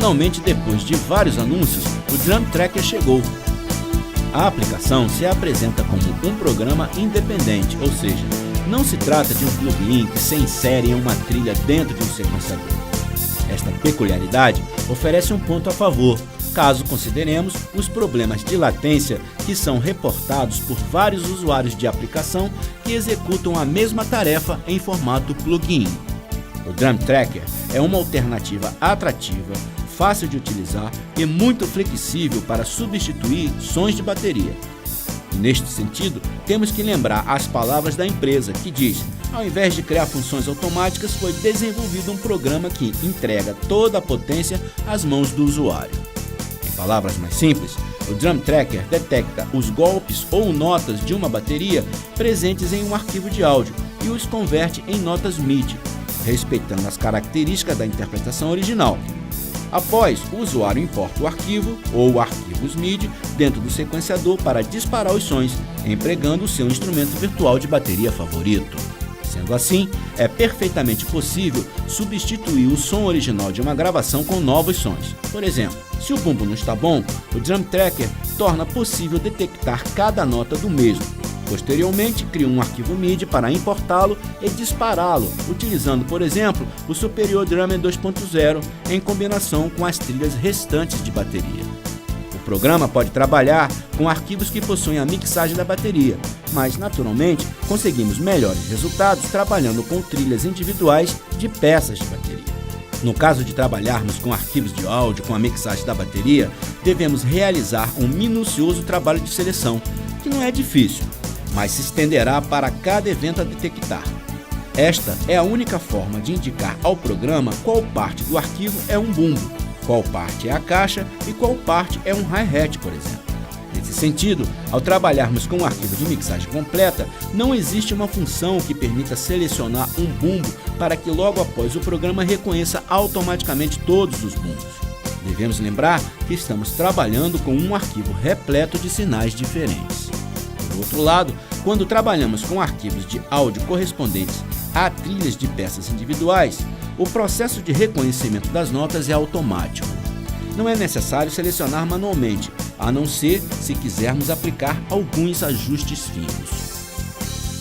Finalmente, depois de vários anúncios, o Drum Tracker chegou. A aplicação se apresenta como um programa independente, ou seja, não se trata de um plugin que se insere em uma trilha dentro de um sequenciador. Esta peculiaridade oferece um ponto a favor, caso consideremos os problemas de latência que são reportados por vários usuários de aplicação que executam a mesma tarefa em formato plugin. O Drum Tracker é uma alternativa atrativa, fácil de utilizar e muito flexível para substituir sons de bateria. E neste sentido, temos que lembrar as palavras da empresa que diz: ao invés de criar funções automáticas, foi desenvolvido um programa que entrega toda a potência às mãos do usuário. Em palavras mais simples, o Drum Tracker detecta os golpes ou notas de uma bateria presentes em um arquivo de áudio e os converte em notas MIDI, respeitando as características da interpretação original. Após, o usuário importa o arquivo ou arquivos MIDI dentro do sequenciador para disparar os sons, empregando o seu instrumento virtual de bateria favorito. Sendo assim, é perfeitamente possível substituir o som original de uma gravação com novos sons. Por exemplo, se o bumbo não está bom, o Drum Tracker torna possível detectar cada nota do mesmo. Posteriormente, cria um arquivo MIDI para importá-lo e dispará-lo, utilizando, por exemplo, o Superior Drummer 2.0 em combinação com as trilhas restantes de bateria. O programa pode trabalhar com arquivos que possuem a mixagem da bateria, mas, naturalmente, conseguimos melhores resultados trabalhando com trilhas individuais de peças de bateria. No caso de trabalharmos com arquivos de áudio com a mixagem da bateria, devemos realizar um minucioso trabalho de seleção, que não é difícil, mas se estenderá para cada evento a detectar. Esta é a única forma de indicar ao programa qual parte do arquivo é um bumbo, qual parte é a caixa e qual parte é um hi-hat, por exemplo. Nesse sentido, ao trabalharmos com um arquivo de mixagem completa, não existe uma função que permita selecionar um bumbo para que logo após o programa reconheça automaticamente todos os bumbos. Devemos lembrar que estamos trabalhando com um arquivo repleto de sinais diferentes. Por outro lado, quando trabalhamos com arquivos de áudio correspondentes a trilhas de peças individuais, o processo de reconhecimento das notas é automático. Não é necessário selecionar manualmente, a não ser se quisermos aplicar alguns ajustes finos.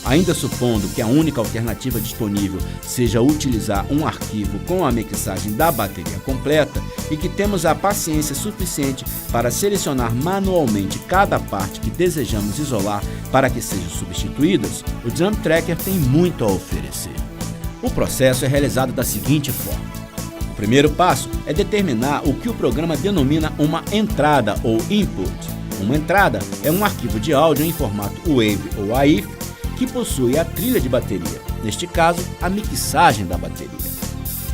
Ainda supondo que a única alternativa disponível seja utilizar um arquivo com a mixagem da bateria completa e que temos a paciência suficiente para selecionar manualmente cada parte que desejamos isolar para que sejam substituídas, o Drum Tracker tem muito a oferecer. O processo é realizado da seguinte forma. O primeiro passo é determinar o que o programa denomina uma entrada ou input. Uma entrada é um arquivo de áudio em formato WAV ou AIF que possui a trilha de bateria, neste caso, a mixagem da bateria.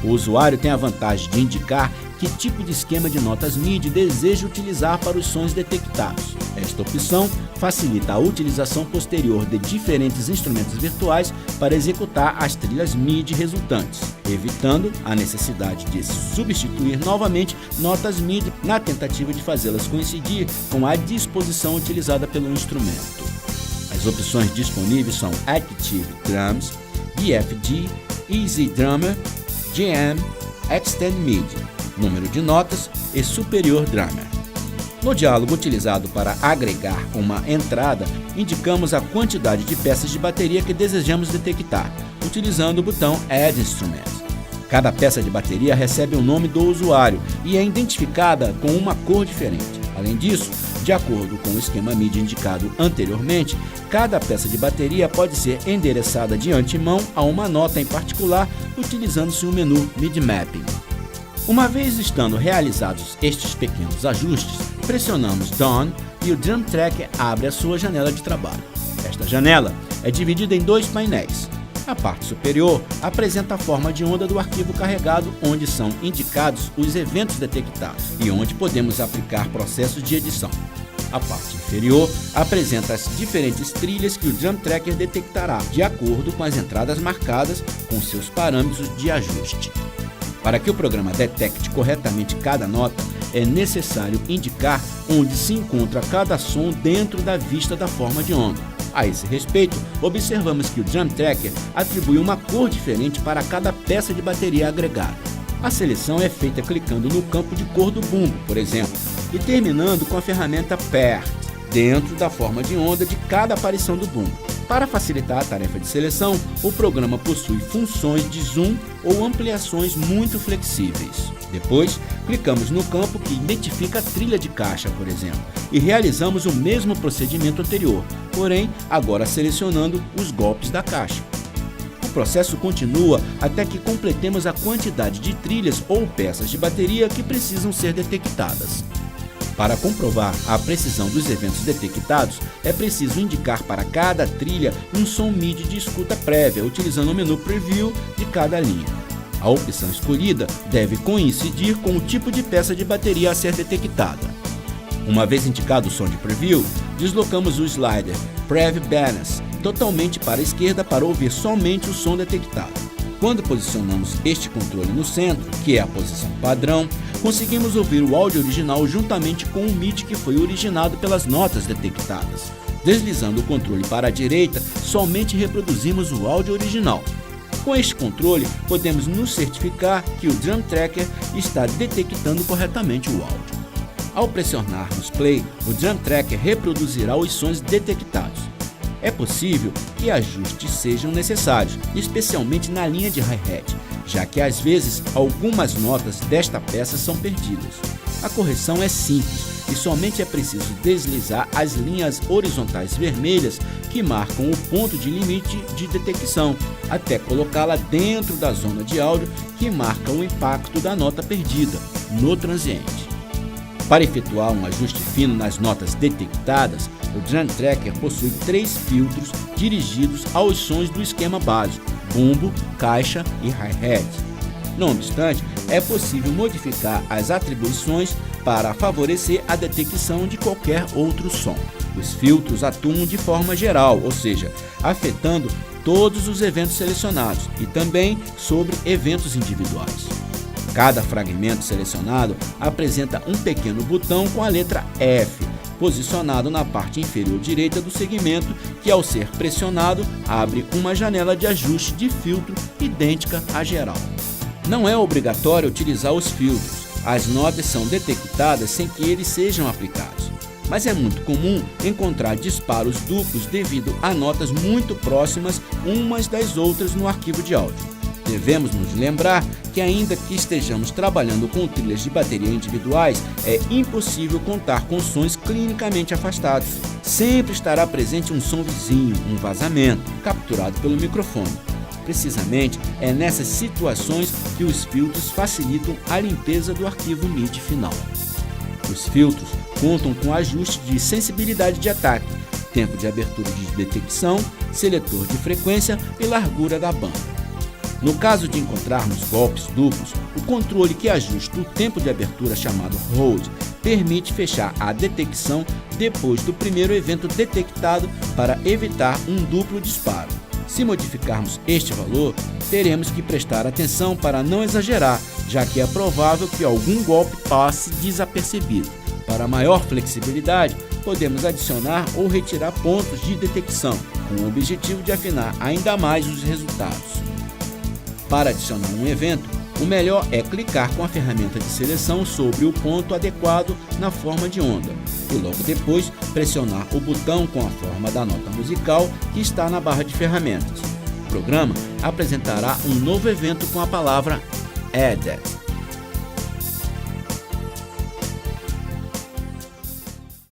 O usuário tem a vantagem de indicar que tipo de esquema de notas MIDI deseja utilizar para os sons detectados. Esta opção facilita a utilização posterior de diferentes instrumentos virtuais para executar as trilhas MIDI resultantes, evitando a necessidade de substituir novamente notas MIDI na tentativa de fazê-las coincidir com a disposição utilizada pelo instrumento. As opções disponíveis são Active Drums, BFD, Easy Drummer, GM, Extend MIDI, número de notas e Superior Drummer. No diálogo utilizado para agregar uma entrada, indicamos a quantidade de peças de bateria que desejamos detectar, utilizando o botão Add Instrument. Cada peça de bateria recebe o nome do usuário e é identificada com uma cor diferente. Além disso, de acordo com o esquema MIDI indicado anteriormente, cada peça de bateria pode ser endereçada de antemão a uma nota em particular, utilizando-se o menu MIDI Mapping. Uma vez estando realizados estes pequenos ajustes, pressionamos Done e o Drum Tracker abre a sua janela de trabalho. Esta janela é dividida em dois painéis. A parte superior apresenta a forma de onda do arquivo carregado, onde são indicados os eventos detectados e onde podemos aplicar processos de edição. A parte inferior apresenta as diferentes trilhas que o Drum Tracker detectará, de acordo com as entradas marcadas com seus parâmetros de ajuste. Para que o programa detecte corretamente cada nota, é necessário indicar onde se encontra cada som dentro da vista da forma de onda. A esse respeito, observamos que o Drum Tracker atribui uma cor diferente para cada peça de bateria agregada. A seleção é feita clicando no campo de cor do bumbo, por exemplo, e terminando com a ferramenta Pair, dentro da forma de onda de cada aparição do bumbo. Para facilitar a tarefa de seleção, o programa possui funções de zoom ou ampliações muito flexíveis. Depois, clicamos no campo que identifica a trilha de caixa, por exemplo, e realizamos o mesmo procedimento anterior, porém agora selecionando os golpes da caixa. O processo continua até que completemos a quantidade de trilhas ou peças de bateria que precisam ser detectadas. Para comprovar a precisão dos eventos detectados, é preciso indicar para cada trilha um som MIDI de escuta prévia, utilizando o menu Preview de cada linha. A opção escolhida deve coincidir com o tipo de peça de bateria a ser detectada. Uma vez indicado o som de Preview, deslocamos o slider Prev Balance totalmente para a esquerda para ouvir somente o som detectado. Quando posicionamos este controle no centro, que é a posição padrão, conseguimos ouvir o áudio original juntamente com o MIDI que foi originado pelas notas detectadas. Deslizando o controle para a direita, somente reproduzimos o áudio original. Com este controle, podemos nos certificar que o Drum Tracker está detectando corretamente o áudio. Ao pressionarmos play, o Drum Tracker reproduzirá os sons detectados. É possível que ajustes sejam necessários, especialmente na linha de hi-hat, já que às vezes algumas notas desta peça são perdidas. A correção é simples e somente é preciso deslizar as linhas horizontais vermelhas que marcam o ponto de limite de detecção, até colocá-la dentro da zona de áudio que marca o impacto da nota perdida, no transiente. Para efetuar um ajuste fino nas notas detectadas, o Drum Tracker possui 3 filtros dirigidos aos sons do esquema básico, bumbo, caixa e hi-hat. Não obstante, é possível modificar as atribuições para favorecer a detecção de qualquer outro som. Os filtros atuam de forma geral, ou seja, afetando todos os eventos selecionados e também sobre eventos individuais. Cada fragmento selecionado apresenta um pequeno botão com a letra F, posicionado na parte inferior direita do segmento, que ao ser pressionado, abre uma janela de ajuste de filtro idêntica à geral. Não é obrigatório utilizar os filtros, as notas são detectadas sem que eles sejam aplicados, mas é muito comum encontrar disparos duplos devido a notas muito próximas umas das outras no arquivo de áudio. Devemos nos lembrar que, ainda que estejamos trabalhando com trilhas de bateria individuais, é impossível contar com sons clinicamente afastados. Sempre estará presente um som vizinho, um vazamento, capturado pelo microfone. Precisamente é nessas situações que os filtros facilitam a limpeza do arquivo MIDI final. Os filtros contam com ajuste de sensibilidade de ataque, tempo de abertura de detecção, seletor de frequência e largura da banda. No caso de encontrarmos golpes duplos, o controle que ajusta o tempo de abertura, chamado Hold, permite fechar a detecção depois do primeiro evento detectado para evitar um duplo disparo. Se modificarmos este valor, teremos que prestar atenção para não exagerar, já que é provável que algum golpe passe desapercebido. Para maior flexibilidade, podemos adicionar ou retirar pontos de detecção, com o objetivo de afinar ainda mais os resultados. Para adicionar um evento, o melhor é clicar com a ferramenta de seleção sobre o ponto adequado na forma de onda e logo depois pressionar o botão com a forma da nota musical que está na barra de ferramentas. O programa apresentará um novo evento com a palavra Added.